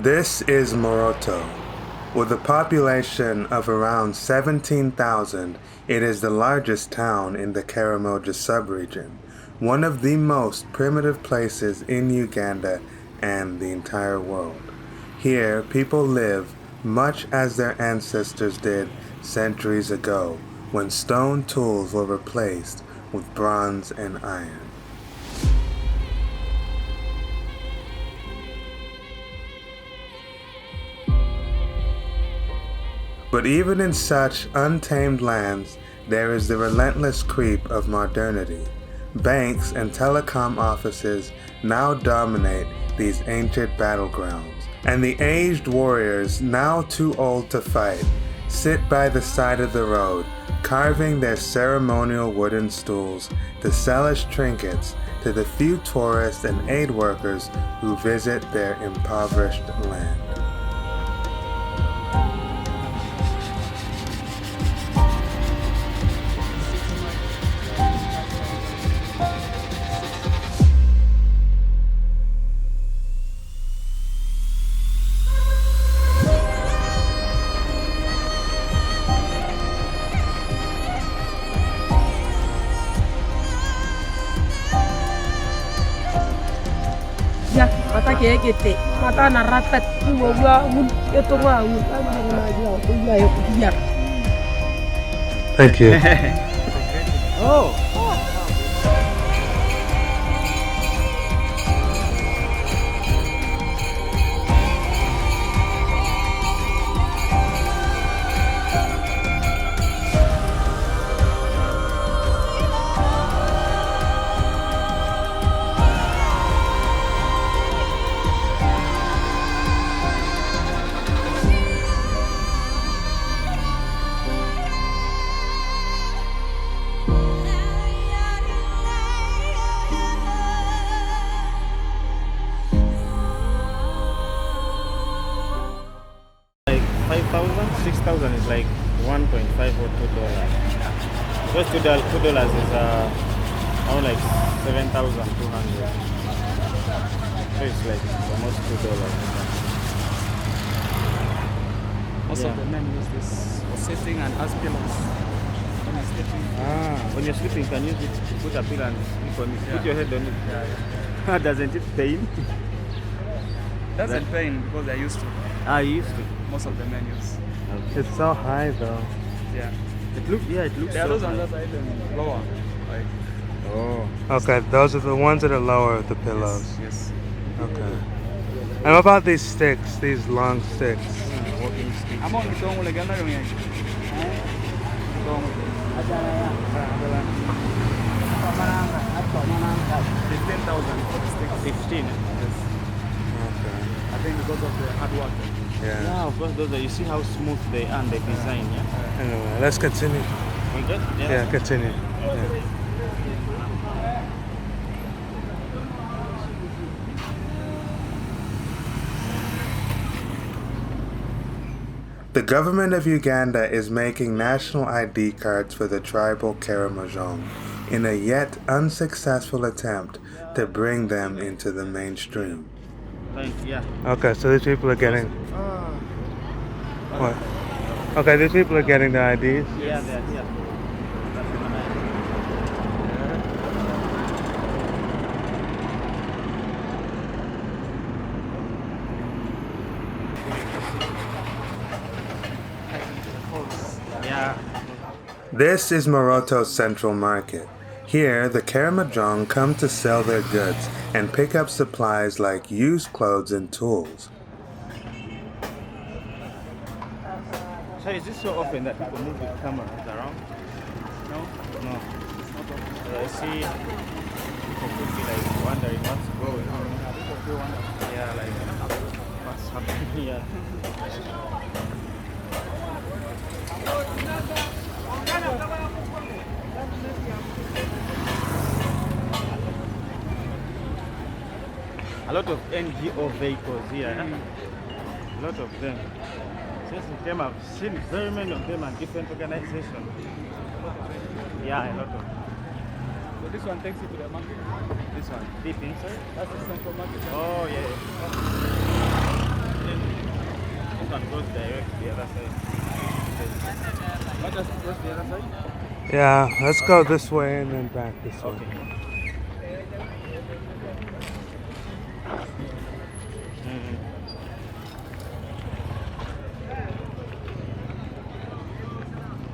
This is Moroto. With a population of around 17,000, it is the largest town in the Karamoja subregion, one of the most primitive places in Uganda and the entire world. Here, people live much as their ancestors did centuries ago, when stone tools were replaced with bronze and iron. But even in such untamed lands, there is the relentless creep of modernity. Banks and telecom offices now dominate these ancient battlegrounds, and the aged warriors, now too old to fight, sit by the side of the road, carving their ceremonial wooden stools to sell as trinkets to the few tourists and aid workers who visit their impoverished land. Mata kekete, mata na rapat, gua itu gua, Thank you. Oh. Like 5,000, 6,000 is like 1.5 or $2. Because $2 is around like 7,200. So it's like almost $2. Most of the men use this for sitting and as pillows when you're sleeping. When you're sleeping, you can use it to put a pillow and sleep on it. Put your head on it. Yeah. Doesn't it pain? Doesn't pain because they're used to. You used to. Most of the men use. It's so high though. Yeah. It looks There are so those on that side and lower. Like Oh. Okay, those are the ones that are lower, the pillows. yes. Okay. And what about these sticks, these long sticks? Walking stick. I'm on the phone with a gun. $15,000 for the stick. 15. Okay. I think because of the hard work. Yeah. Yeah, of course, those are, you see how smooth they are and the design, yeah? Anyway, let's continue. We good? Yeah, continue. Yeah. The government of Uganda is making national ID cards for the tribal Karamojong in a yet unsuccessful attempt to bring them into the mainstream. Yeah. Okay, so these people are getting... What? Okay, these people are getting the IDs? Yeah, they're here. Yeah. This is Moroto's central market. Here, the Karamojong come to sell their goods and pick up supplies like used clothes and tools. So is this so often that people move with cameras around? No? No. I see people could be like wondering what's going on. Yeah, like what's happening here. A lot of NGO vehicles here. A lot of them. Since we came, I've seen very many of them and different organizations. Yeah, a lot of them. So this one takes you to the market. This one, deep inside? That's the central market. Oh, yeah. then you can go direct the other side. What does it go the other side? Yeah, let's go this way and then back this way. Okay.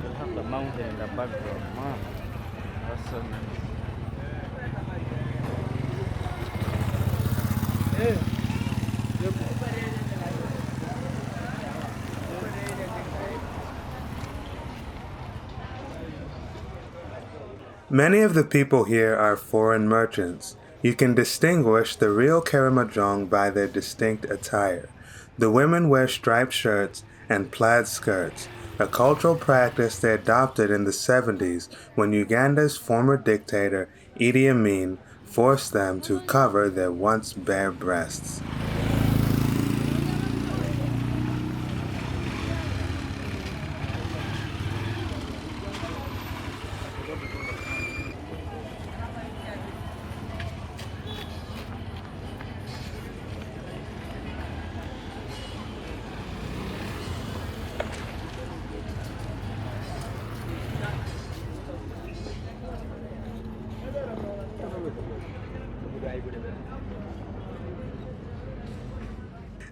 You'll have the mountain in the background. Wow. That's so nice. Many of the people here are foreign merchants. You can distinguish the real Karamojong by their distinct attire. The women wear striped shirts and plaid skirts, a cultural practice they adopted in the 70s when Uganda's former dictator Idi Amin forced them to cover their once bare breasts.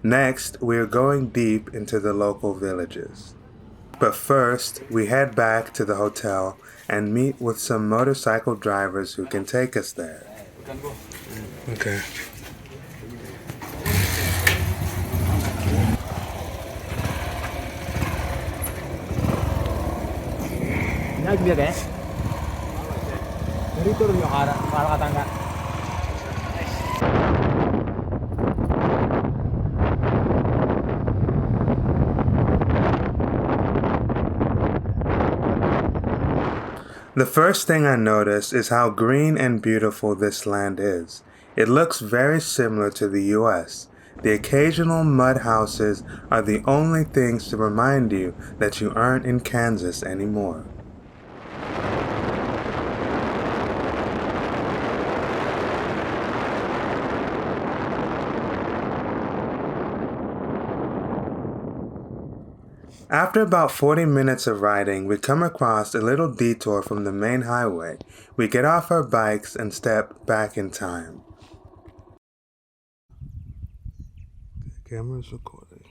Next, we are going deep into the local villages. But first, we head back to the hotel and meet with some motorcycle drivers who can take us there. We can go. Okay. The first thing I notice is how green and beautiful this land is. It looks very similar to the US. The occasional mud houses are the only things to remind you that you aren't in Kansas anymore. After about 40 minutes of riding, we come across a little detour from the main highway. We get off our bikes and step back in time. The camera's recording.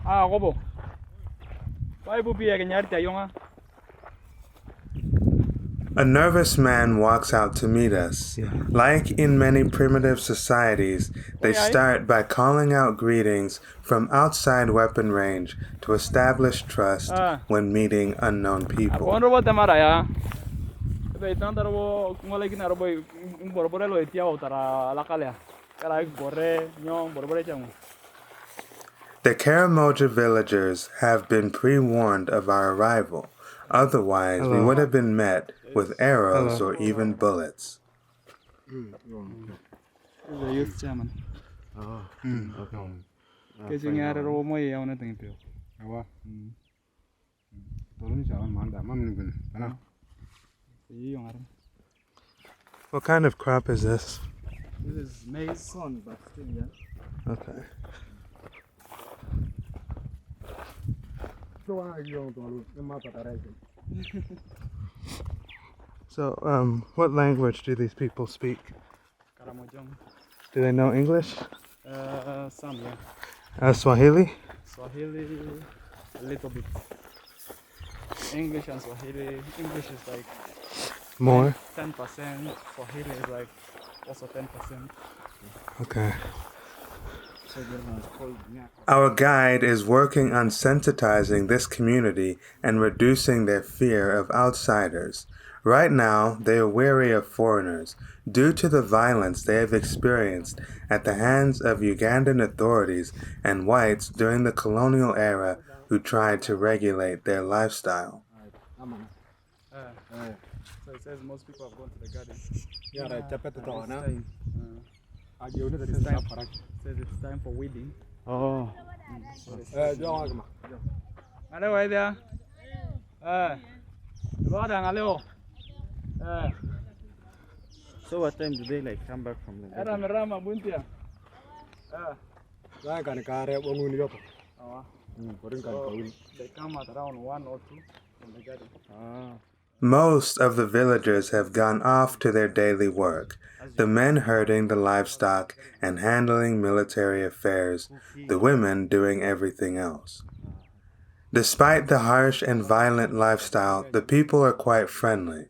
Gobo. Why bu biya kanyar tayonga? A nervous man walks out to meet us. Like in many primitive societies, they start by calling out greetings from outside weapon range to establish trust when meeting unknown people. The Karamoja villagers have been pre-warned of our arrival. Otherwise, we would have been met with arrows or even bullets. He's a youth chairman. What kind of crop is this? This is maize, but still, yeah. Okay. So, what language do these people speak? Karamojong. Do they know English? Some, yeah. Swahili? Swahili, a little bit. English and Swahili. English is like More? 10%. Swahili is like also 10%. Okay. Our guide is working on sensitizing this community and reducing their fear of outsiders. Right now, they are wary of foreigners due to the violence they have experienced at the hands of Ugandan authorities and whites during the colonial era who tried to regulate their lifestyle. So it says most people have gone to the garden. Says it's time for weeding. Oh. So what time do they like come back from the Era merama buntia. Saya kan kare bangun yo. So they come at around 1 or 2 from the garden. Most of the villagers have gone off to their daily work, the men herding the livestock and handling military affairs, the women doing everything else. Despite the harsh and violent lifestyle, the people are quite friendly.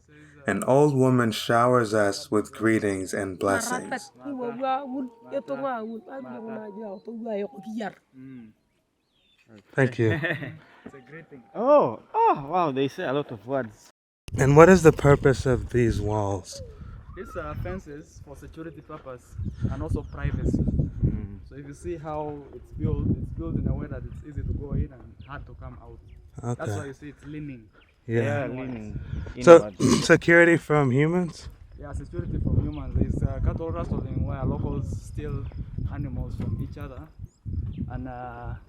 An old woman showers us with greetings and blessings. Thank you. It's a great thing. Oh, wow, they say a lot of words. And what is the purpose of these walls? These are fences for security purpose and also privacy. So if you see how it's built in a way that it's easy to go in and hard to come out. That's why you see it's leaning. Yeah. Leaning So, inward. security from humans? Yeah, security from humans. There's cattle rustling where locals steal animals from each other. And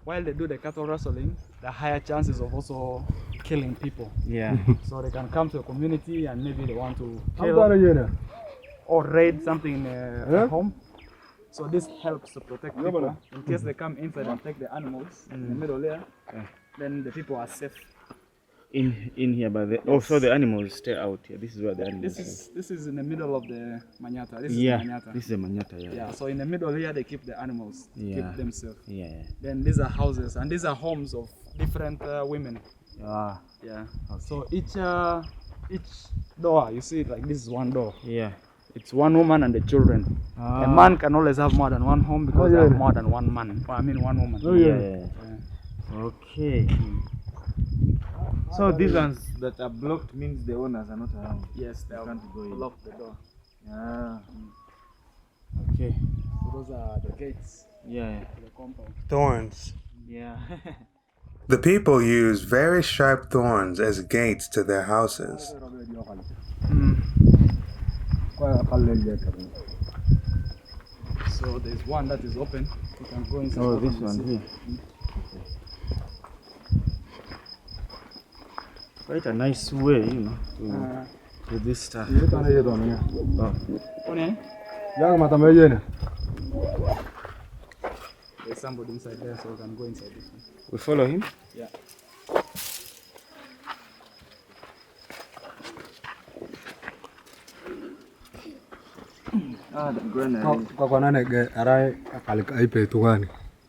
while they do the cattle rustling, there are higher chances of also killing people. Yeah. So they can come to a community and maybe they want to kill or raid something in a home. So this helps to protect people. In case they come inside and take the animals in the middle there, then the people are safe. In here, but so the animals stay out here. This is where the animals. This is in the middle of the manyatta. This is yeah, the manyatta. this is a manyatta. Yeah. So in the middle here they keep the animals, keep them safe. Yeah. Then these are houses and these are homes of different women. Ah. Yeah. So each door, you see it like this is one door. Yeah. It's one woman and the children. A man can always have more than one home because they have more than one man. Or, I mean one woman. Okay. So these ones that are blocked means the owners are not around. Yes, they can't go in. lock the door. Okay. So those are the gates. Yeah. To the compound. Thorns. Yeah. The people use very sharp thorns as gates to their houses. So there's one that is open. You can go inside. Oh, this one here. Quite a nice way, you know, to this stuff. There's somebody inside there, so we can go inside this one. We follow him? Yeah. The granary.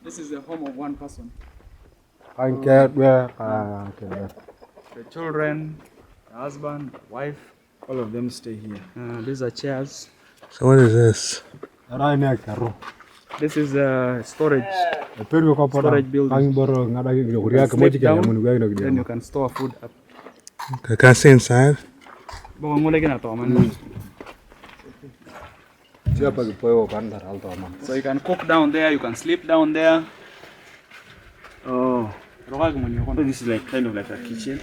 This is the home of one person. The children, the husband, the wife, All of them stay here. these are chairs. So what is this? This is a storage building. Slip down, then you can store food up. Okay, can I see inside? So you can cook down there, you can sleep down there. Oh. So this is like kind of like a kitchen.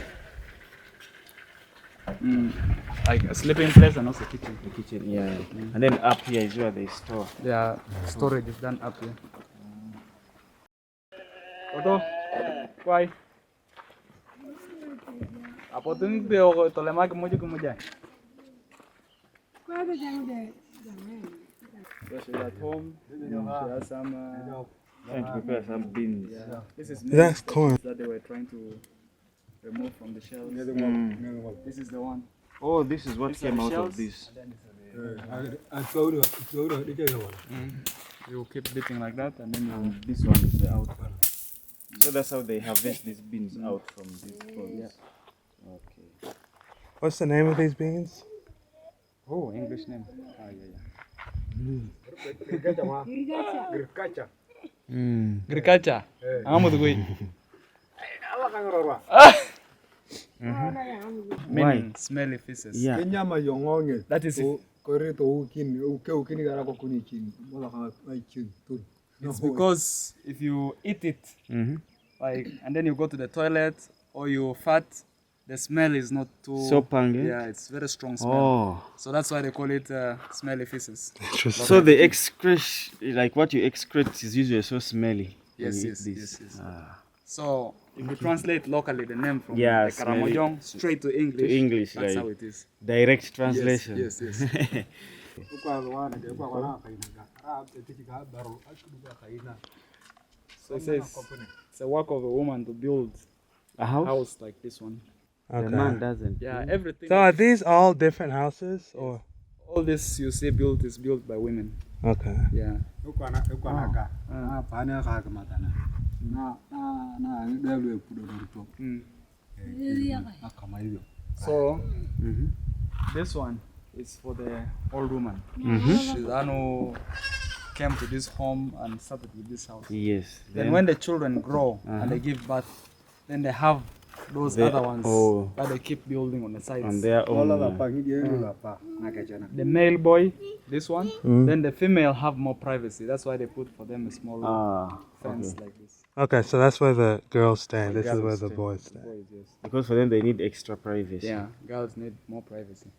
Like a sleeping place and also kitchen. The kitchen, yeah. And then up here is where they store. Yeah, storage is done up here. Oto, why? Apotung deo tolema kemoja kemoja. So she's at home. She has some. Trying to prepare some beans. Yeah. This is That's corn. that they were trying to remove from the shells. This is the one. Oh, this is what These came are out shells. of this. You keep beating like that, and then you. This one is the out one. So that's how they harvest these beans out from these pods. Yeah. Okay. What's the name of these beans? Oh, English name. Ah, yeah. Agriculture. Meaning smelly feces. Yeah. That is it. It's because if you eat it, like, and then you go to the toilet or you fart, the smell is not too. So pungent? Yeah, it's very strong smell. Oh. So that's why they call it smelly feces. Interesting. So the excrete, like what you excrete, is usually so smelly. when Yes, you yes, eat this. yes, yes. So if you translate locally the name from Yeah, the Karamojong straight to English, To English, that's like how it is. direct translation. Yes, yes, yes. So it says it's a work of a woman to build A a house? house like this one. The man doesn't. Yeah, everything. So are these all different houses or? All this you see built is built by women. Okay. Yeah. So this one is for the old woman. She's the one who came to this home and started with this house. Yes. Then when the children grow and they give birth, then they have those other ones that they keep building on the sides. on their own. The male boy, this one, then the female have more privacy. That's why they put for them a small fence like this. Okay, so that's where the girls stay. This is girls where the stay. boys stay. Boys, yes. Because for them they need extra privacy. Yeah, girls need more privacy.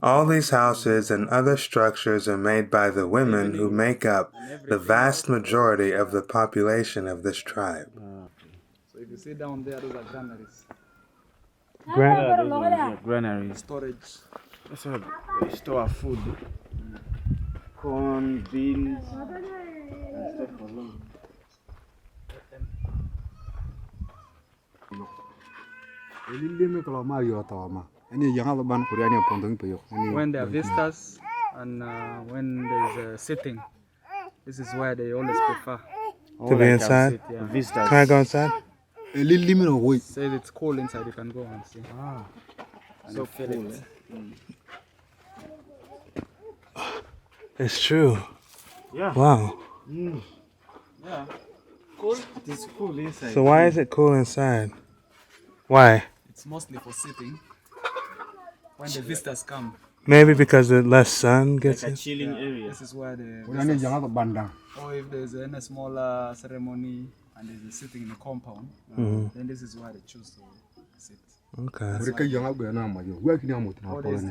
All these houses and other structures are made by the women who make up the vast majority of the population of this tribe. So if you see down there, those are granaries, Yeah, those ones, yeah, granaries. storage. That's where they store food. Corn, beans, and stuff for long. When there are visitors and when there's a sitting, this is where they always prefer. To be inside? Yeah. Visitors. Can I go inside? Says it's cool inside, you can go and see. And so feel it. It's true. Yeah. Wow. Yeah. Cool. It is cool inside. So why is it cool inside? Why? It's mostly for sitting. When the visitors come, Maybe because the less sun gets like a in? chilling area. this is where the visitors, or if there's any smaller ceremony and there's a sitting in the compound, then this is where they choose to sit. Okay. Or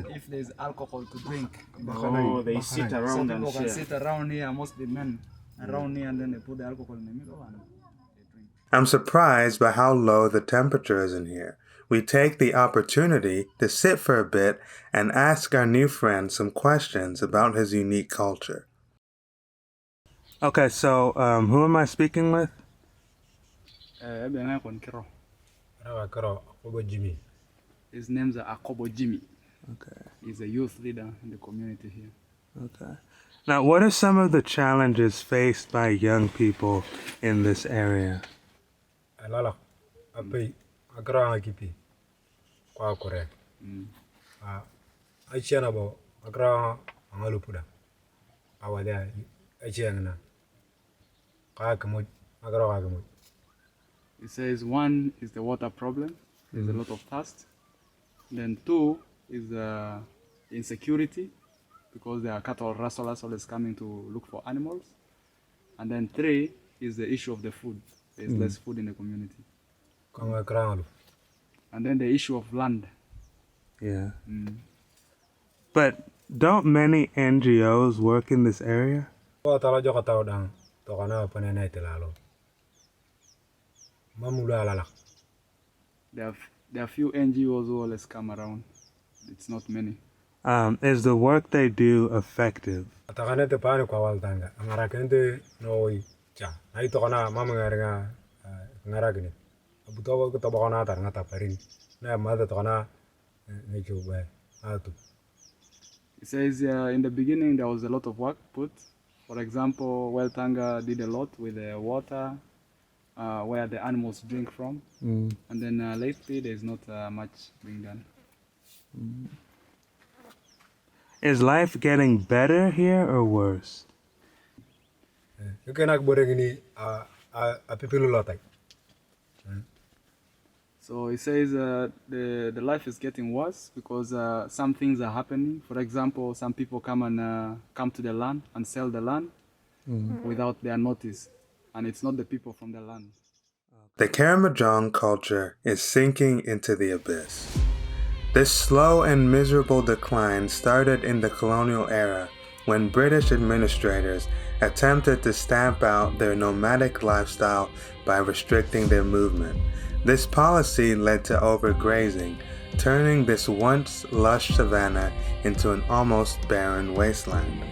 if there's alcohol to drink, Oh, they sit some around and people can share. sit around here, mostly men around here, and then they put the alcohol in the middle and they drink. I'm surprised by how low the temperature is in here. We take the opportunity to sit for a bit and ask our new friend some questions about his unique culture. Okay, so who am I speaking with? His name's Akobo Jimmy. Okay. He's a youth leader in the community here. Okay. Now, what are some of the challenges faced by young people in this area? He says one is the water problem. There's a lot of thirst. Then two is the insecurity, because there are cattle rustlers always coming to look for animals. And then three is the issue of the food. There's less food in the community. And then the issue of land. Yeah. But don't many NGOs work in this area? There are few NGOs who always come around. It's not many. Is the work they do effective? It says in the beginning there was a lot of work put. For example, Weltanga did a lot with the water, where the animals drink from. And then lately there's not much being done. Is life getting better here or worse? So it says the life is getting worse because some things are happening. For example, some people come to the land and sell the land without their notice, and it's not the people from the land. The Karamojong culture is sinking into the abyss. This slow and miserable decline started in the colonial era when British administrators attempted to stamp out their nomadic lifestyle by restricting their movement. This policy led to overgrazing, turning this once lush savanna into an almost barren wasteland.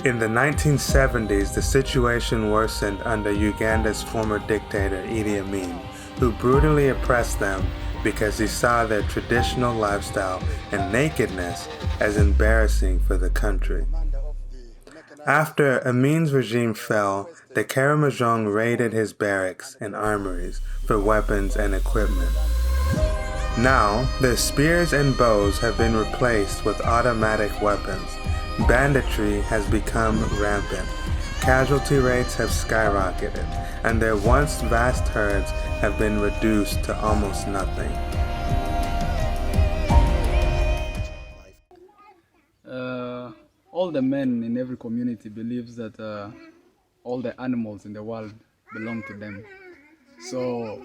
In the 1970s, the situation worsened under Uganda's former dictator Idi Amin, who brutally oppressed them because he saw their traditional lifestyle and nakedness as embarrassing for the country. After Amin's regime fell, the Karamojong raided his barracks and armories for weapons and equipment. Now, their spears and bows have been replaced with automatic weapons. Banditry has become rampant. Casualty rates have skyrocketed, and their once vast herds have been reduced to almost nothing. All the men in every community believes that all the animals in the world belong to them. So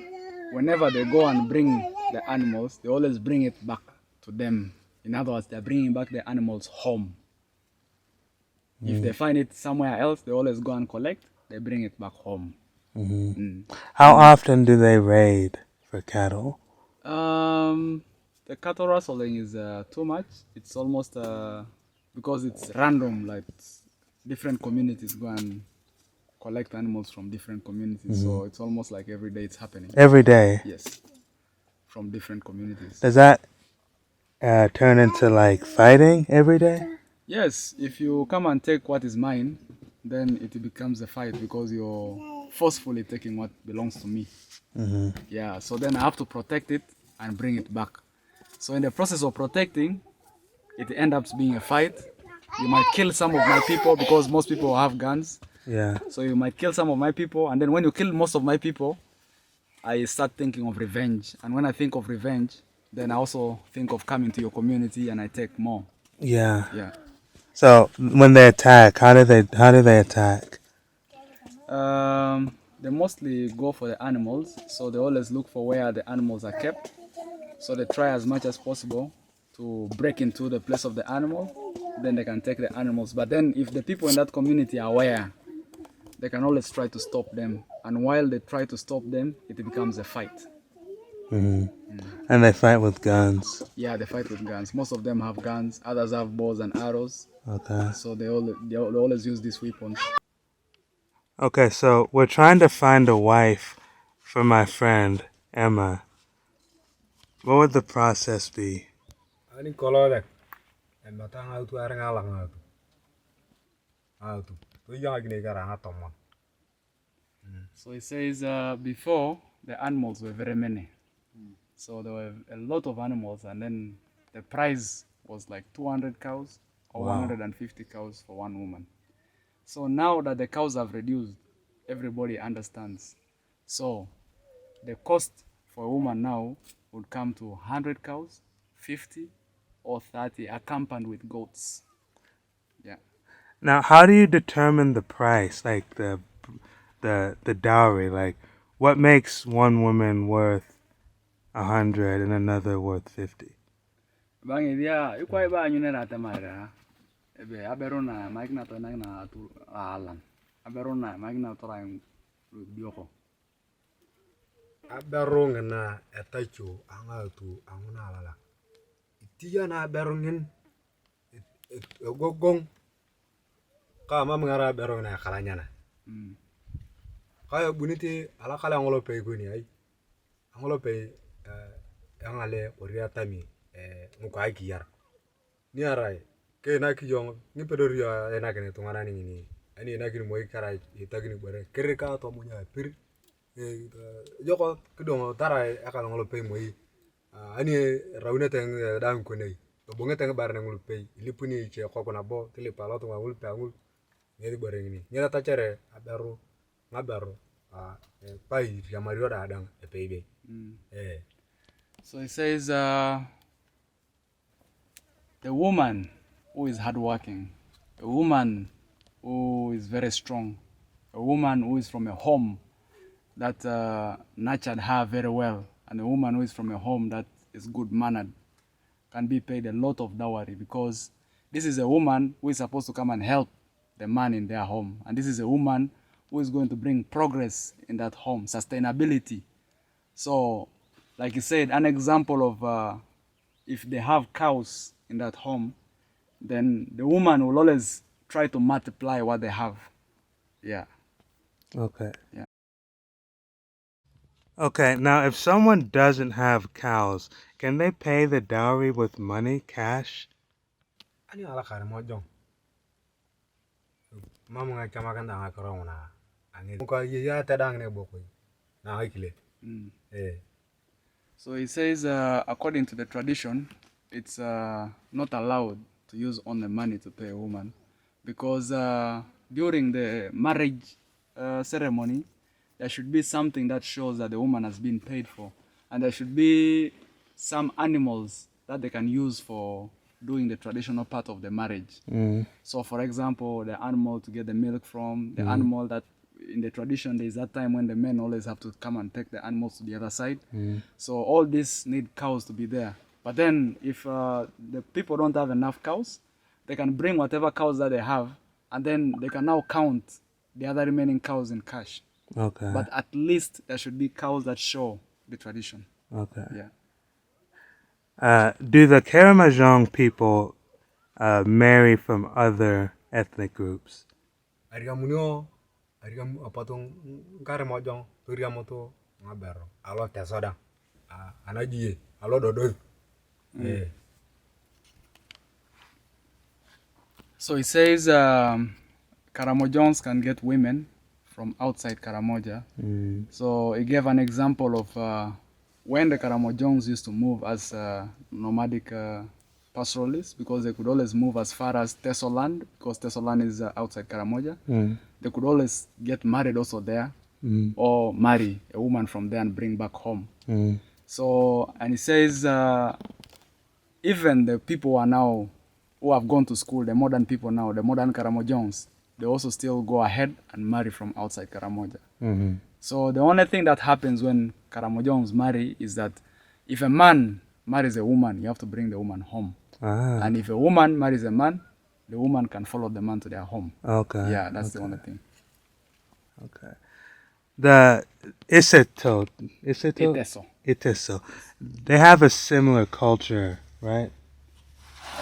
whenever they go and bring the animals, they always bring it back to them. In other words, they're bringing back the animals home. If they find it somewhere else, they always go and collect, they bring it back home. How often do they raid for cattle? The cattle rustling is too much. It's almost because it's random, like different communities go and collect animals from different communities. So it's almost like every day it's happening. Every day? Yes, from different communities. Does that turn into like fighting every day? Yes, if you come and take what is mine, then it becomes a fight because you're forcefully taking what belongs to me. Yeah, so then I have to protect it and bring it back. So in the process of protecting, it ends up being a fight. You might kill some of my people because most people have guns. Yeah. So you might kill some of my people, and then when you kill most of my people, I start thinking of revenge. And when I think of revenge, then I also think of coming to your community and I take more. Yeah. Yeah. So when they attack, how do they attack? They mostly go for the animals, so they always look for where the animals are kept. So they try as much as possible to break into the place of the animal, then they can take the animals. But then if the people in that community are aware, they can always try to stop them. And while they try to stop them, it becomes a fight. And they fight with guns? Yeah, they fight with guns. Most of them have guns, others have bows and arrows. Okay. So they always use these weapons. Okay, so we're trying to find a wife for my friend, Emma. What would the process be? So it says before the animals were very many. So there were a lot of animals, and then the price was like 200 cows or 150 cows for one woman. So now that the cows have reduced, everybody understands. So the cost for a woman now would come to 100 cows, 50 or 30, accompanied with goats. Yeah. Now, how do you determine the price, like the dowry? Like, what makes one woman worth 100 and another worth 50? Bang dia, ikwai ba nyune na tamara. Ebe aberona magna to na tu alan. Aberona magna to ran bioko. Aberong na etachu angatu anguna lala. Itia na aberongin gogong kama mengara aberong na kalanya na. Kaya buniti ala kala ngolope guni ay. Ngolope angale oriatami mukai kiyar. Ni arai ke na kijong ni pedoria ena kene tungana ni ani na kini moi kara itagini bare kereka to munya pir joko kidong tarai akala ngolope moi ani rauna teng dam ko nei to bonga teng bar na ngolope ilipuni che ko na bo tele palo to ngul pe ngul ni bare ni ni ta chere abaru ngabaru pai ya mario da dang e pebe So it says the woman who is hardworking, a woman who is very strong, a woman who is from a home that nurtured her very well, and a woman who is from a home that is good-mannered can be paid a lot of dowry because this is a woman who is supposed to come and help the man in their home. And this is a woman who is going to bring progress in that home, sustainability. So, like you said, an example of if they have cows in that home, then the woman will always try to multiply what they have. Yeah. Okay. Yeah. Okay, now if someone doesn't have cows, can they pay the dowry with money, cash? Ani ala Karamojong. Mamu nga chama kanda nga karong na. Angi ko ya tadang ne bokoy. Na hakile. Eh. So it says, according to the tradition, it's not allowed to use only money to pay a woman, because during the marriage ceremony, there should be something that shows that the woman has been paid for, and there should be some animals that they can use for doing the traditional part of the marriage. So, for example, the animal to get the milk from, the animal that in the tradition there is that time when the men always have to come and take the animals to the other side. So all this need cows to be there. But then if the people don't have enough cows, they can bring whatever cows that they have, and then they can now count the other remaining cows in cash. Okay. But at least there should be cows that show the tradition. Okay. Yeah. Do the Karamojong people marry from other ethnic groups? Arigamunyo, arigam apatong Karamojong, turiamoto ngabero. Alo tesoda. Anaji, alo dodo. Eh. So it says Karamojongs can get women from outside Karamoja. So he gave an example of when the Karamojongs used to move as nomadic pastoralists, because they could always move as far as Tesoland, because Tesoland is outside Karamoja. They could always get married also there, or marry a woman from there and bring back home. So, and he says even the people who have gone to school, the modern people now, the modern Karamojongs, they also still go ahead and marry from outside Karamoja. So the only thing that happens when Karamojongs marry is that if a man marries a woman, you have to bring the woman home. And if a woman marries a man, the woman can follow the man to their home. Okay. Yeah, that's the only thing. Okay. The Iteso, Iteso. they have a similar culture, right?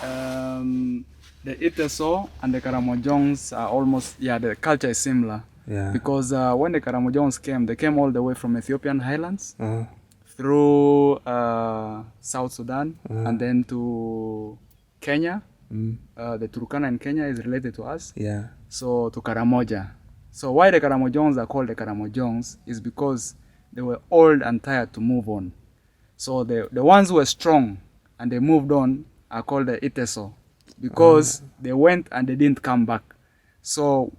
The Iteso and the Karamojongs are almost, the culture is similar. Yeah. Because when the Karamojongs came, they came all the way from Ethiopian highlands through South Sudan and then to Kenya. The Turkana in Kenya is related to us. Yeah. So to Karamoja. So why the Karamojongs are called the Karamojongs is because they were old and tired to move on. So the ones who were strong and they moved on are called the Iteso, because they went and they didn't come back. So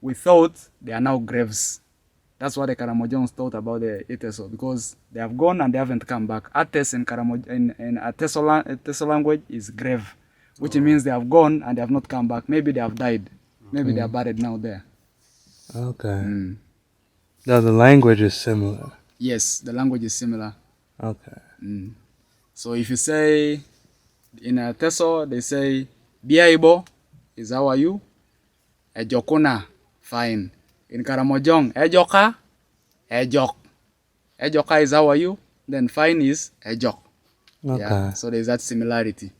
we thought they are now graves. That's what the Karamojongs thought about the Iteso, because they have gone and they haven't come back. Ates in Teso language is grave, which means they have gone and they have not come back. Maybe they have died. Maybe they are buried now there. Okay. Though the language is similar. Yes, the language is similar. Okay. So if you say in Teso, they say Biaibo is how are you? Ejokuna, fine. In Karamojong, Ejoka, Ejok. Ejoka is how are you? Then fine is Ejok. Okay. Yeah, so there's that similarity.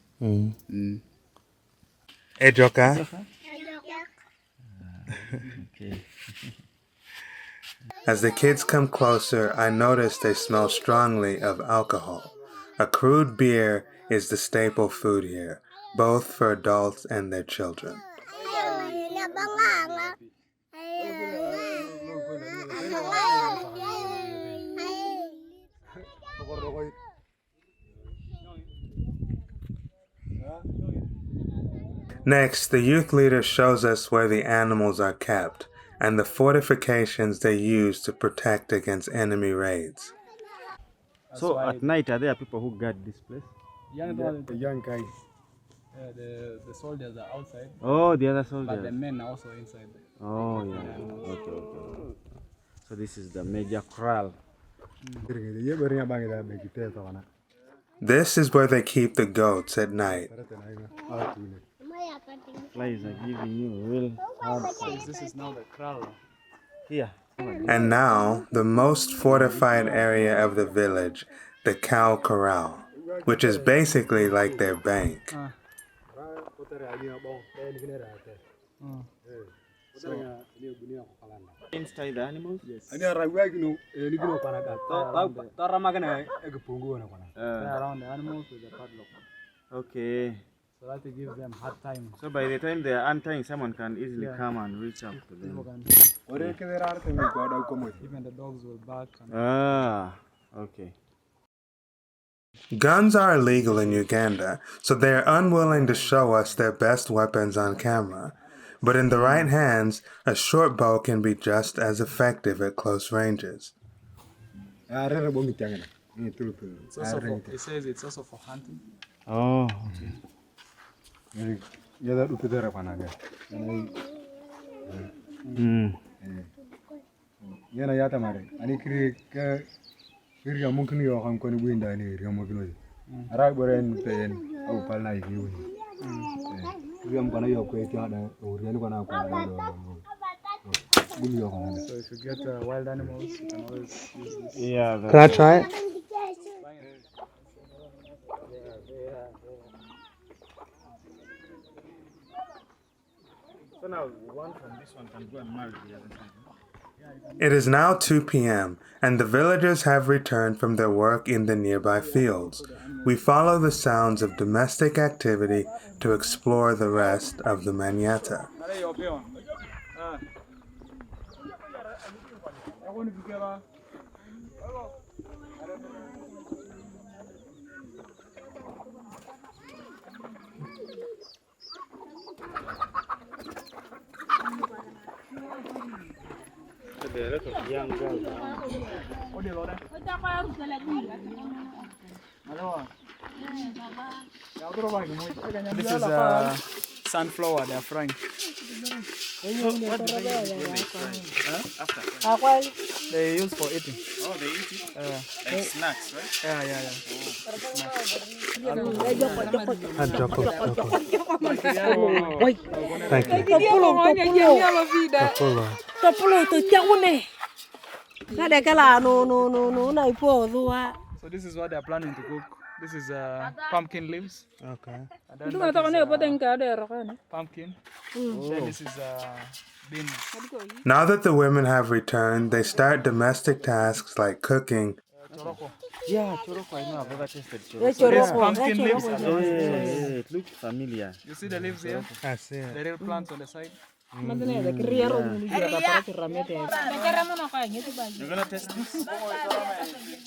Ejoka? Okay. As the kids come closer, I notice they smell strongly of alcohol. A crude beer is the staple food here, both for adults and their children. Next, the youth leader shows us where the animals are kept and the fortifications they use to protect against enemy raids. So at night, are there people who guard this place? The young guys. The soldiers are outside. Oh, the other soldiers. But the men are also inside. Oh, yeah. Okay. So this is the major kraal. This is where they keep the goats at night. Flies are giving you a real hard time. This is now the kraal. Here. And now, the most fortified area of the village, the cow corral, which is basically like their bank. Inside the animals? Yes. Around the animals with the padlock. Okay. So that gives them hard time. So by the time they are untying, someone can easily come and reach up to them. Even the dogs will bark. Ah, okay. Guns are illegal in Uganda, so they are unwilling to show us their best weapons on camera. But in the right hands, a short bow can be just as effective at close ranges. It says it's also for hunting. Oh, okay. So if you get wild animals, you can always use this. Yeah. Can I try it? So now one from this one can go and marry the other one. It is now 2 p.m., and the villagers have returned from their work in the nearby fields. We follow the sounds of domestic activity to explore the rest of the manyatta. There are a lot of young girls. This is sunflower they are frying. What do they use when they fry? After? They use for eating. Oh, they eat it? Like snacks, right? Yeah. Thank you. So this is what they are planning to cook. This is pumpkin leaves. Okay. And then that is, pumpkin. Then this is beans. Now that the women have returned, they start domestic tasks like cooking. Yeah, choroko, I know, I've never tasted So choroko. these pumpkin leaves are the ones Yeah, it looks familiar. you see the leaves here? I see it. The real plants on the side. You're gonna taste this?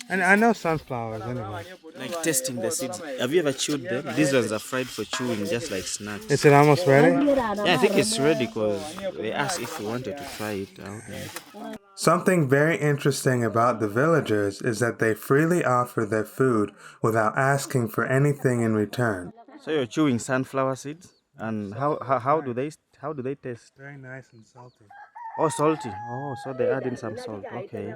And I know sunflowers anyway. Like tasting the seeds. Have you ever chewed them? These ones are fried for chewing, just like snacks. Is it almost ready? Yeah, I think it's ready because they asked if we wanted to try it out. Something very interesting about the villagers is that they freely offer their food without asking for anything in return. So you're chewing sunflower seeds, and how do they taste? Very nice and salty. Oh, salty. Oh, so they add in some salt. Okay.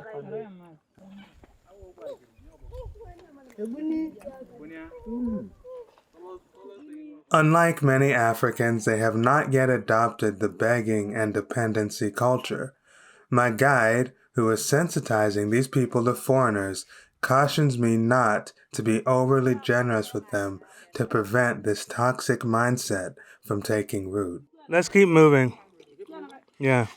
Unlike many Africans, they have not yet adopted the begging and dependency culture. My guide, who is sensitizing these people to foreigners, cautions me not to be overly generous with them to prevent this toxic mindset from taking root. Let's keep moving. Yeah.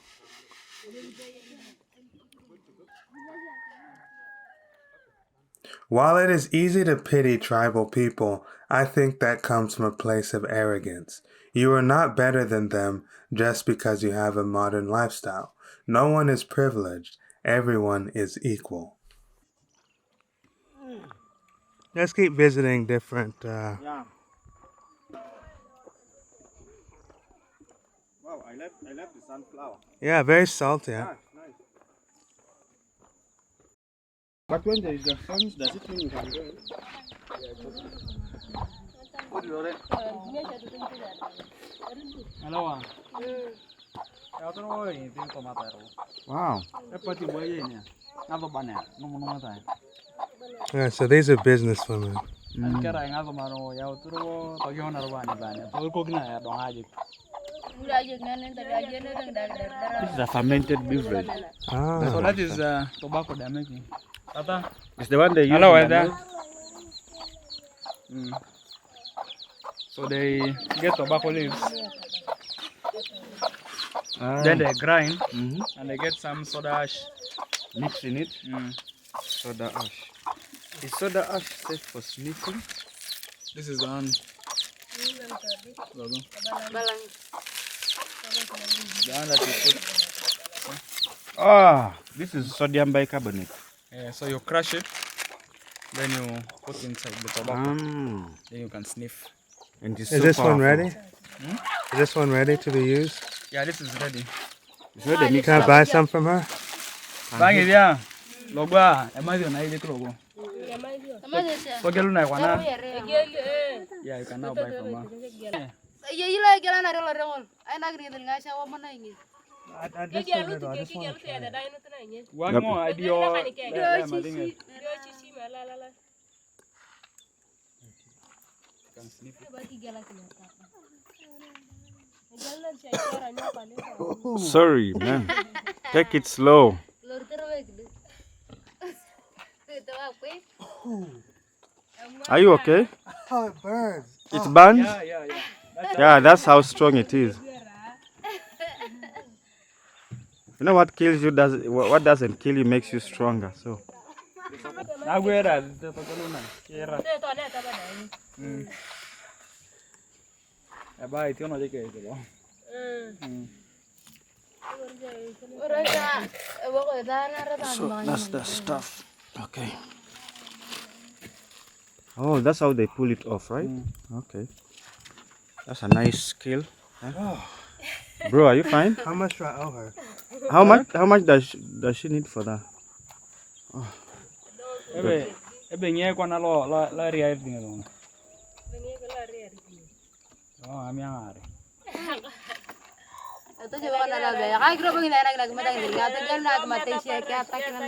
While it is easy to pity tribal people, I think that comes from a place of arrogance. You are not better than them just because you have a modern lifestyle. No one is privileged. Everyone is equal. Let's keep visiting different... Yeah. Wow, I love the sunflower. Yeah, very salty. Huh? Nice. But when there is a fence, does it mean you can go in? Hello. Wow. Yeah, so these are businesswomen. Kera nga to mano ya uturo to yo na rwani bane. To ko gina ya don haji. This is a fermented beverage. Ah. So that is tobacco they're making. Tata. It's the one they use. Hello, in the Eda. milk. So they get tobacco leaves, Ah. then they grind, Mhm. and they get some soda ash. Mix in it. Soda ash. Is soda ash safe for sniffing? This is the one. Logo. The one that you put. Ah, this is sodium bicarbonate. Yeah, so you crush it, then you put inside the tobacco, then you can sniff. And it's Is so this one powerful. ready? Is this one ready to be used? Yeah, this is ready. It's not the mix. Can I buy some from her? Bang it, yeah. Logo, imagine I did logo. So get una wana. Yeah, you can now buy from her. One Yep. more idea. Sorry, man. Take it slow. Are you okay? Oh, it burns. It burns? Yeah. Yeah, that's how strong it is. You know what kills you what doesn't kill you makes you stronger. So Naguera. Bye, tío, no te quedes, ¿no? So that's the stuff. Okay. Oh, that's how they pull it off, right? Okay. That's a nice skill. Huh? Bro, are you fine? How much do I owe her? How much does she need for that? Ebe nye kwa na la ria everything alone. Oh, ami angare.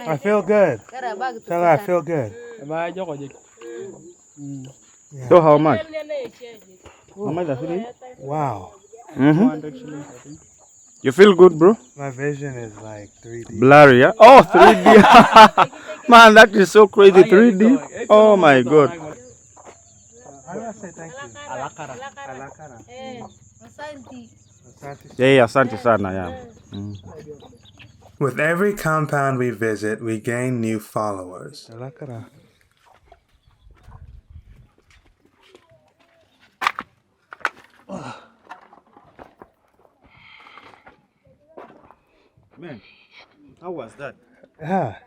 I feel good. Tell her I feel good. Ba joko je. So how much? How much does it need? Wow. 200 shillings, I think. You feel good, bro? My vision is like 3D. Blurry, yeah? Oh, 3D. Man, that is so crazy. 3D. Oh my God. How do I say thank you? Alakara. Alakara. Asante. Yeah, asante sana, yeah. With every compound we visit, we gain new followers. Alakara. Man, how was that? Yeah,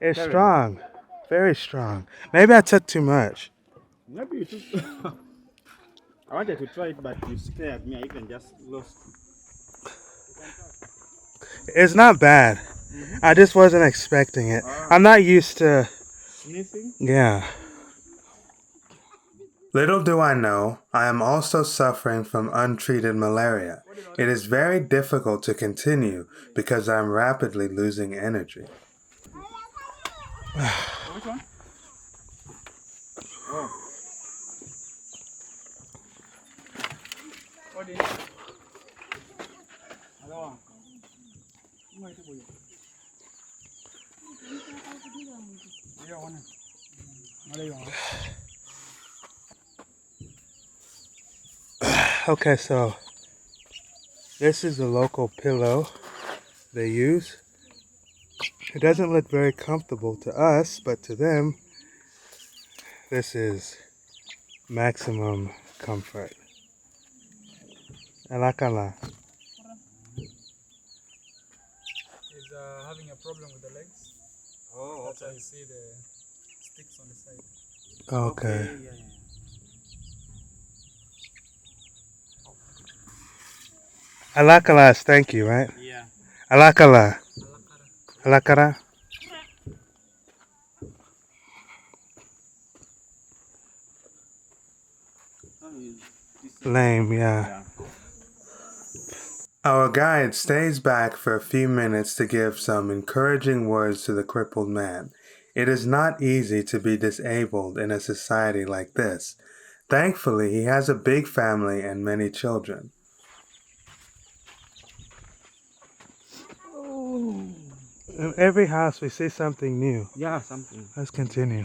it's strong. Very strong. Maybe I took too much. Maybe you took. I wanted to try it, but you scared me. I even just lost. It's not bad. I just wasn't expecting it. I'm not used to... Sniffing? Yeah. Little do I know, I am also suffering from untreated malaria. It is very difficult to continue because I am rapidly losing energy. Which one? Oh. What is it? Hello. Okay, so this is the local pillow they use. It doesn't look very comfortable to us, but to them, this is maximum comfort. Alakala. He's having a problem with the legs. Oh, That's why you see the sticks on the side. Okay. Yeah. Alakala is thank you, right? Yeah. Alakala. Alakara. Lame, yeah. Our guide stays back for a few minutes to give some encouraging words to the crippled man. It is not easy to be disabled in a society like this. Thankfully, he has a big family and many children. In every house we see something new. Yeah, something. Let's continue.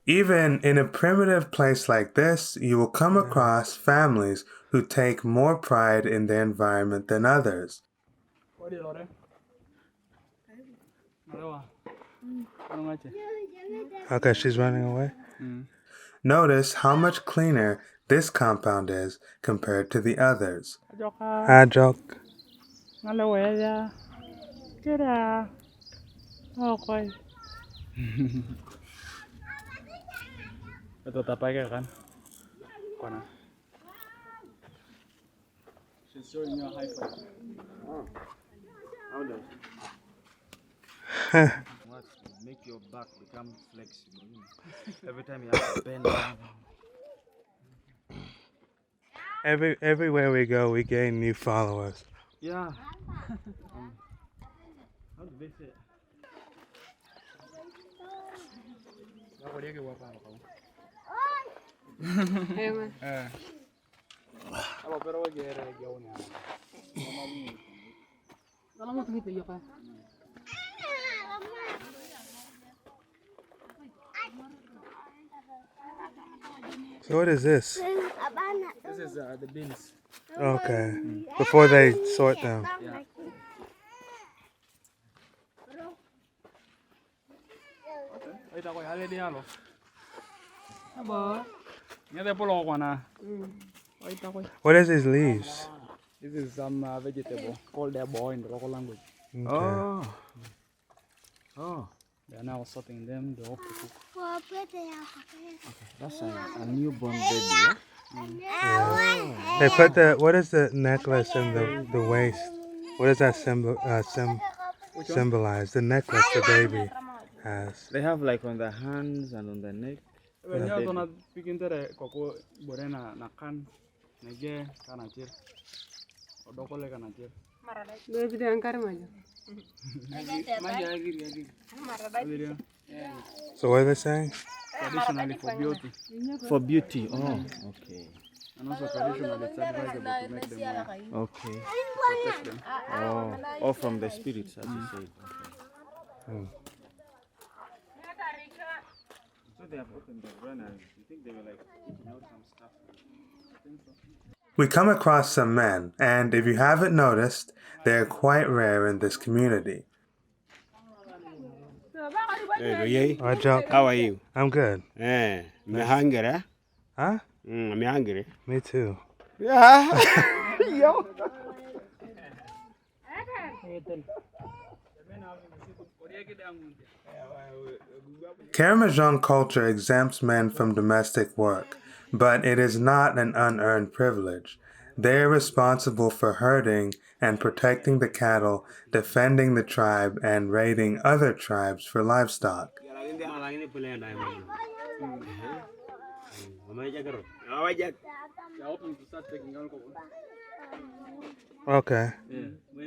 Even in a primitive place like this, you will come across families who take more pride in their environment than others. Okay, she's running away. Notice how much cleaner this compound is compared to the others. Hi, Joke. Ito tapay kan? Kona. She's showing you a high five. How does? What? Make your back become flexible. Every time you have to bend down. Everywhere we go, we gain new followers. Yeah. How do they say? So what is this? This is the beans. Okay. Before they sort them. Yeah. Ito ko hale dia lo. Aba. Ngade polo ko na. Ito ko. What is these leaves? This is some vegetable called ebo in the local language. Okay. Oh. Oh. They are now sorting them. They hope to cook. That's a newborn baby, yeah? They put the, what is the necklace in the waist? What does that symbolize? The necklace the baby has. They have like on the hands and on the neck. When you are not speaking to the cocoa, borena na kan, nege kanachir, odokole kanachir. Baby dan Karamojong. So what are they saying? Traditionally for beauty. For beauty. Oh, okay. And also traditionally it's advisable to make them Okay. protect them. Oh, from the spirits, as you said. Okay. So they have opened the runners. You think they were like taking out some stuff? I think so. We come across some men, and if you haven't noticed, they're quite rare in this community. Hey, Joke. how are you? I'm good. Eh, me hungry, eh? Huh? Me hungry. Me too. Yeah. Yo. Karamojong culture exempts men from domestic work, but it is not an unearned privilege. They are responsible for herding and protecting the cattle, defending the tribe, and raiding other tribes for livestock. They're hoping to start taking alcohol. Okay. You say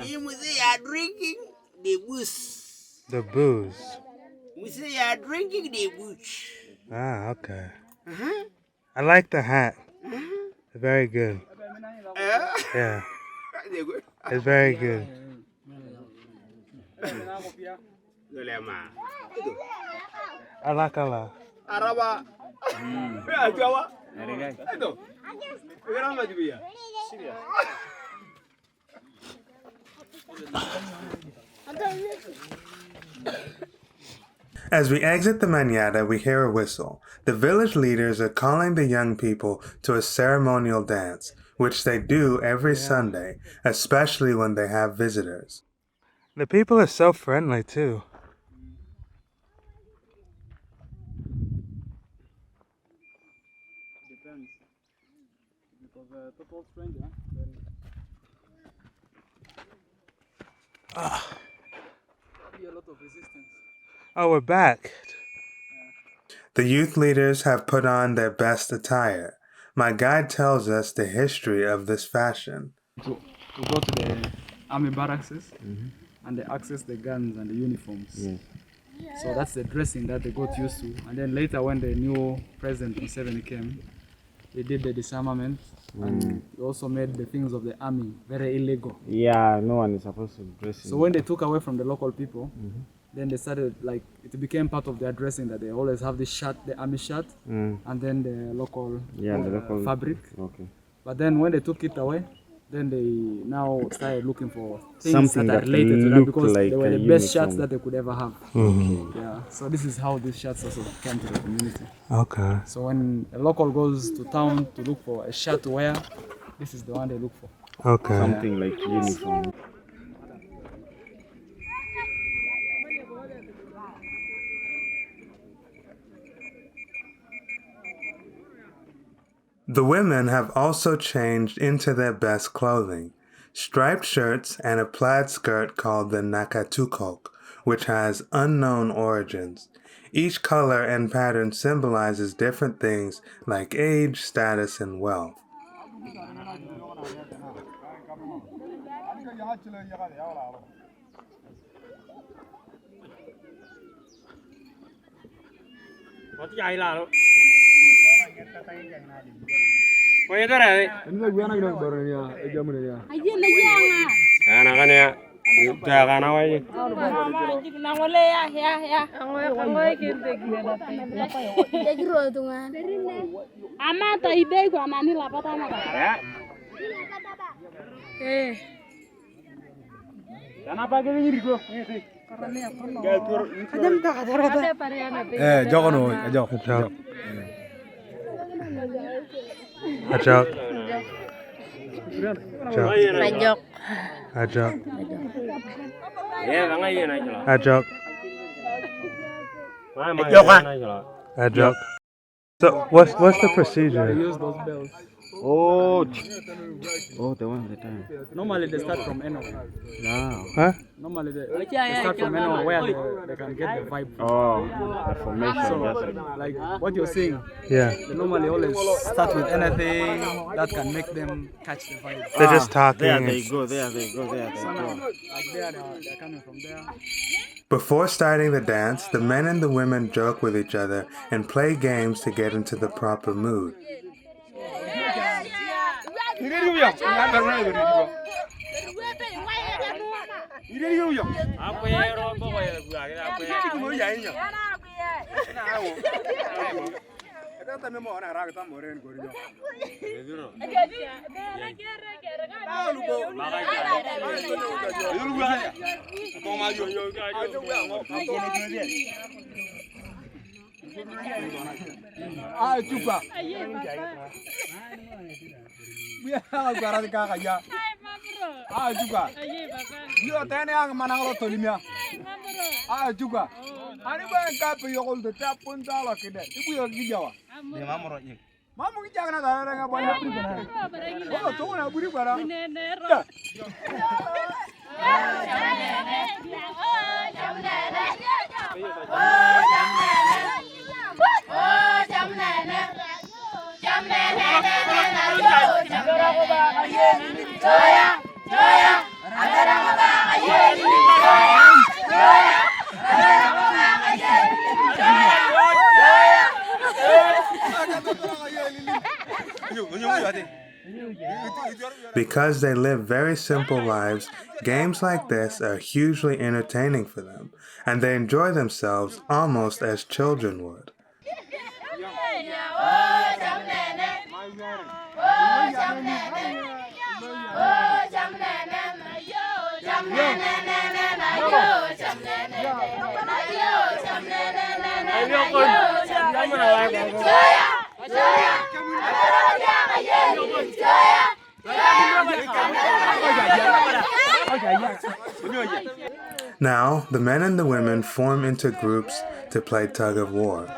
you are drinking the booze. The booze. We say you are drinking the booze. Ah, okay. I like the hat. Very good. Yeah. It's very good. I like Allah. Araba. Ajawa. Aduh. Sekarang lagi dia. As we exit the manada, we hear a whistle. The village leaders are calling the young people to a ceremonial dance, which they do every Sunday, especially when they have visitors. The people are so friendly, too. Depends. If it was a total stranger, then there'll be a lot of resistance. Oh, we're back. The youth leaders have put on their best attire. My guide tells us the history of this fashion. To go to the army barracks and they access the guns and the uniforms. So that's the dressing that they got used to. And then later when the new president Museveni came, they did the disarmament and they also made the things of the army very illegal. Yeah, no one is supposed to dress. So when they took away from the local people, then they started like it became part of their dressing that they always have this shirt, the army shirt, and then the local fabric. Okay. But then when they took it away, then they now started looking for things Something that are that related to that look because like they were a the best shirts uniform. that they could ever have. Yeah. So this is how these shirts also came to the community. Okay. So when a local goes to town to look for a shirt to wear, this is the one they look for. Okay. Something like uniform. The women have also changed into their best clothing, striped shirts and a plaid skirt called the nakatukok, which has unknown origins. Each color and pattern symbolizes different things like age, status, and wealth. So what's the They procedure? use those bells. Oh, the one at the time. Normally they start from Eno. Wow. Huh? Normally they start from Eno where they can get the vibe from. Oh, the formation. So, like what you're saying, Yeah. they normally always start with anything that can make them catch the vibe. They're just talking. There they go. There they go. There they go. Like they're coming from there. Before starting the dance, the men and the women joke with each other and play games to get into the proper mood. Because they live very simple lives, games like this are hugely entertaining for them, and they enjoy themselves almost as children would. Now, the men and the women form into groups to play tug of war.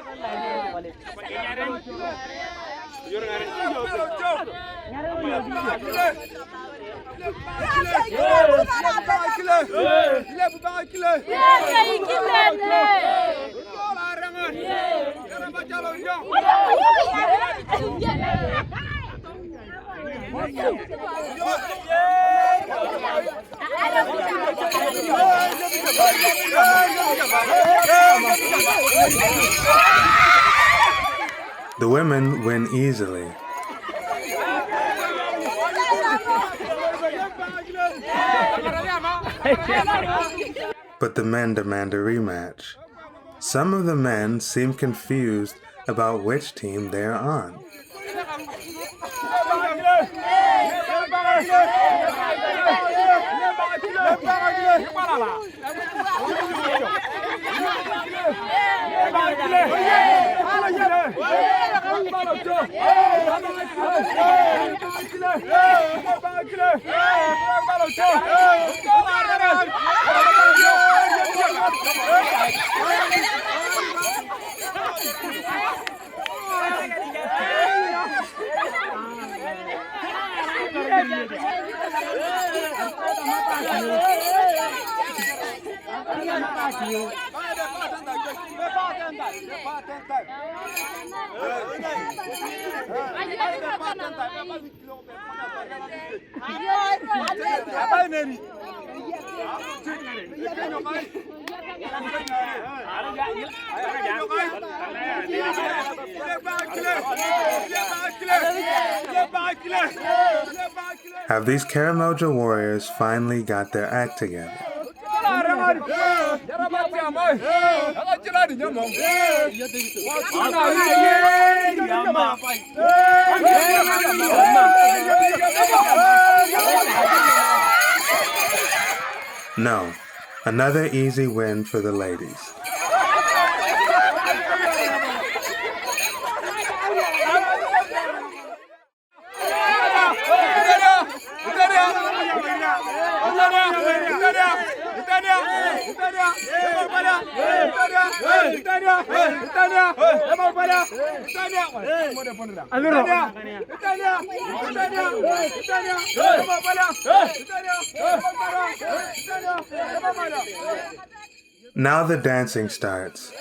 The women win easily. But the men demand a rematch. Some of the men seem confused about which team they are on. Have these Karamoja warriors finally got their act together? No, another easy win for the ladies. Now the dancing starts.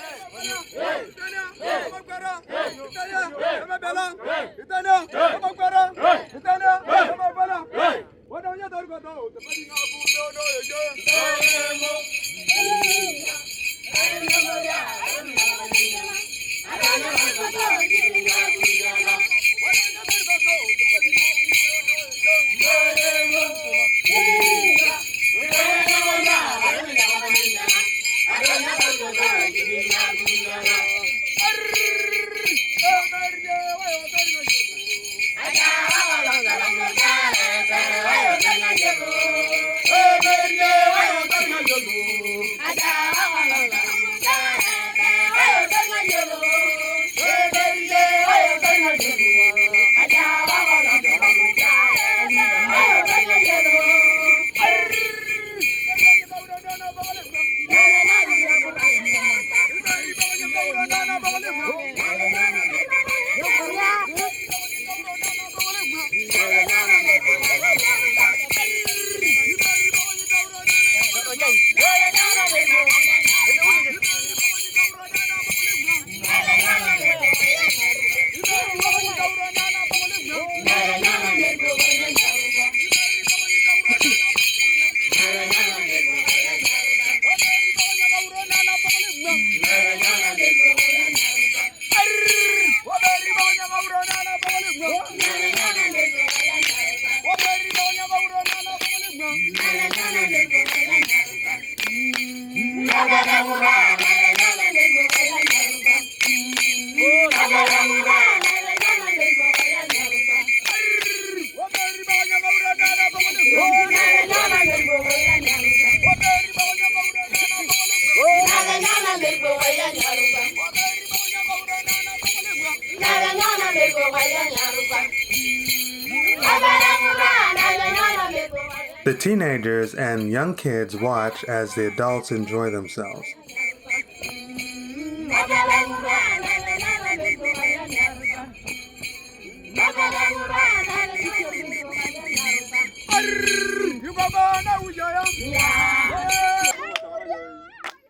The teenagers and young kids watch as the adults enjoy themselves.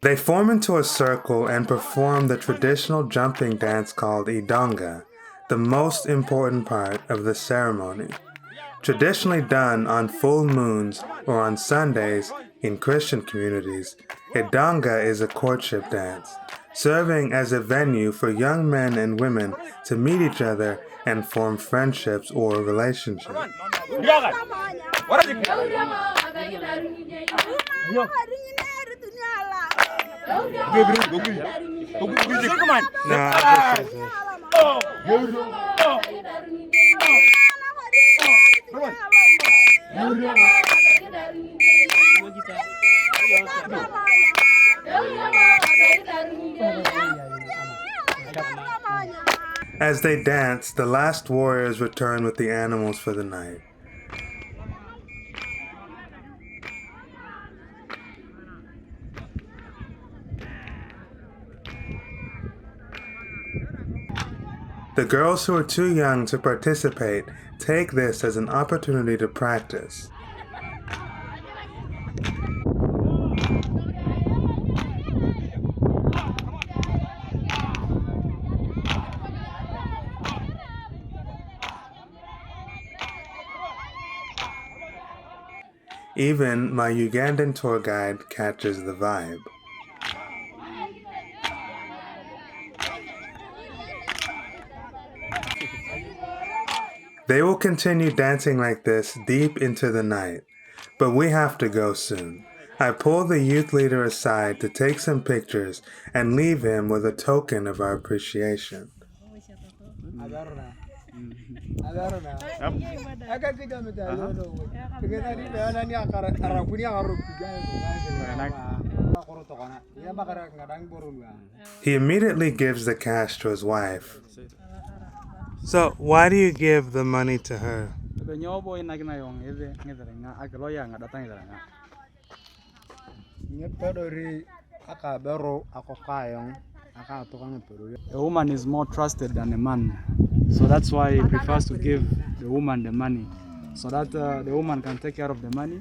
They form into a circle and perform the traditional jumping dance called edonga, the most important part of the ceremony. Traditionally done on full moons or on Sundays, In Christian communities, edonga is a courtship dance, serving as a venue for young men and women to meet each other and form friendships or relationships. As they dance, the last warriors return with the animals for the night. The girls who are too young to participate take this as an opportunity to practice. Even my Ugandan tour guide catches the vibe. They will continue dancing like this deep into the night, but we have to go soon. I pull the youth leader aside to take some pictures and leave him with a token of our appreciation. He immediately gives the cash to his wife. So, why do you give the money to her? A woman is more trusted than a man, so that's why he prefers to give the woman the money, so that the woman can take care of the money,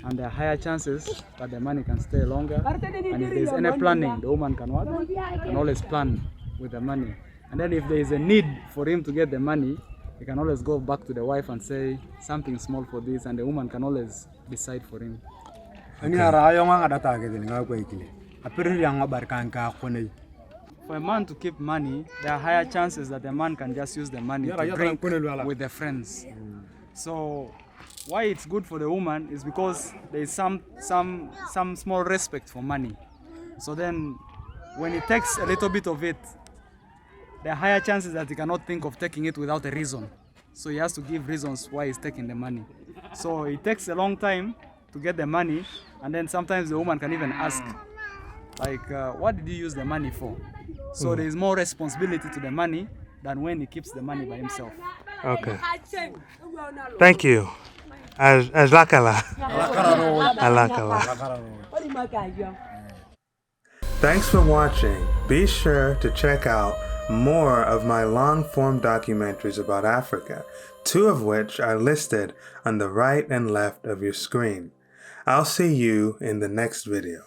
and there are higher chances that the money can stay longer. And if there is any planning, the woman can always plan with the money. And then if there is a need for him to get the money, he can always go back to the wife and say something small for this, and the woman can always decide for him. For a man to keep money, there are higher chances that the man can just use the money to drink with the friends. So why it's good for the woman is because there is some small respect for money. So then when he takes a little bit of it, there are higher chances that he cannot think of taking it without a reason. So he has to give reasons why he's taking the money. So it takes a long time to get the money, and then sometimes the woman can even ask, like, what did you use the money for? So there is more responsibility to the money than when he keeps the money by himself. Okay. Thank you. Alakala. Thanks for watching. Be sure to check out more of my long-form documentaries about Africa, 2 of which are listed on the right and left of your screen. I'll see you in the next video.